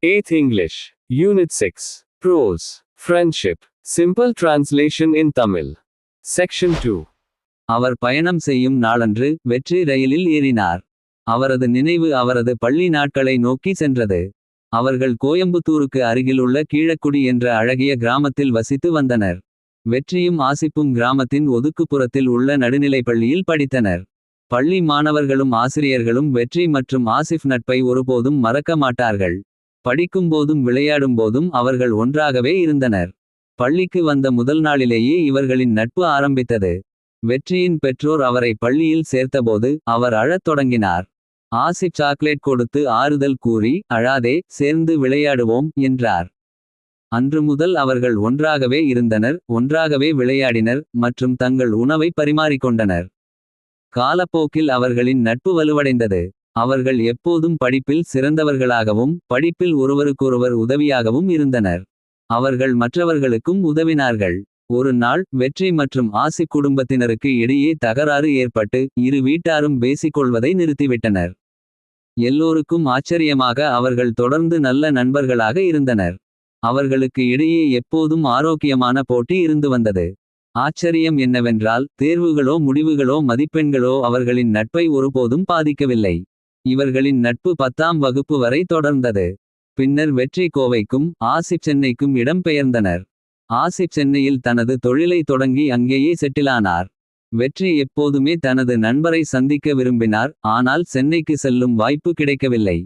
8th English, Unit 6, Prose, Friendship, Simple Translation in Tamil. Section 2. அவர் பயணம் செய்யும் நாளன்று வெற்றி ரயிலில் ஏறினார். அவரது நினைவு அவரது பள்ளி நாட்களை நோக்கி சென்றது. அவர்கள் கோயம்புத்தூருக்கு அருகிலுள்ள கீழக்குடி என்ற அழகிய கிராமத்தில் வசித்து வந்தனர். வெற்றியும் ஆசிப்பும் கிராமத்தின் ஒதுக்குப்புறத்தில் உள்ள நடுநிலைப்பள்ளியில் படித்தனர். பள்ளி மாணவர்களும் ஆசிரியர்களும் வெற்றி மற்றும் ஆசிப் நட்பை ஒருபோதும் மறக்க மாட்டார்கள். படிக்கும்போதும் விளையாடும்போதும் அவர்கள் ஒன்றாகவே இருந்தனர். பள்ளிக்கு வந்த முதல் நாளிலேயே இவர்களின் நட்பு ஆரம்பித்தது. வெற்றியின் பெற்றோர் அவரை பள்ளியில் சேர்த்தபோது அவர் அழத் தொடங்கினார். ஆசிப் சாக்லேட் கொடுத்து ஆறுதல் கூறி, அழாதே, சேர்ந்து விளையாடுவோம் என்றார். அன்று முதல் அவர்கள் ஒன்றாகவே இருந்தனர், ஒன்றாகவே விளையாடினர் மற்றும் தங்கள் உணவை பரிமாறிக்கொண்டனர். காலப்போக்கில் அவர்களின் நட்பு வலுவடைந்தது. அவர்கள் எப்போதும் படிப்பில் சிறந்தவர்களாகவும் படிப்பில் ஒருவருக்கொருவர் உதவியாகவும் இருந்தனர். அவர்கள் மற்றவர்களுக்கும் உதவினார்கள். ஒரு நாள் வெற்றி மற்றும் ஆசிப் குடும்பத்தினருக்கு இடையே தகராறு ஏற்பட்டு இரு வீட்டாரும் பேசிக்கொள்வதை நிறுத்திவிட்டனர். எல்லோருக்கும் ஆச்சரியமாக அவர்கள் தொடர்ந்து நல்ல நண்பர்களாக இருந்தனர். அவர்களுக்கு இடையே எப்போதும் ஆரோக்கியமான போட்டி இருந்து வந்தது. ஆச்சரியம் என்னவென்றால் தேர்வுகளோ முடிவுகளோ மதிப்பெண்களோ அவர்களின் நட்பை ஒருபோதும் பாதிக்கவில்லை. இவர்களின் நட்பு 10ஆம் வகுப்பு வரை தொடர்ந்தது. பின்னர் வெற்றி கோவைக்கும் ஆசிப் சென்னைக்கும் இடம்பெயர்ந்தனர். ஆசிப் சென்னையில் தனது தொழிலை தொடங்கி அங்கேயே செட்டிலானார். வெற்றி எப்போதுமே தனது நண்பரை சந்திக்க விரும்பினார், ஆனால் சென்னைக்கு செல்லும் வாய்ப்பு கிடைக்கவில்லை.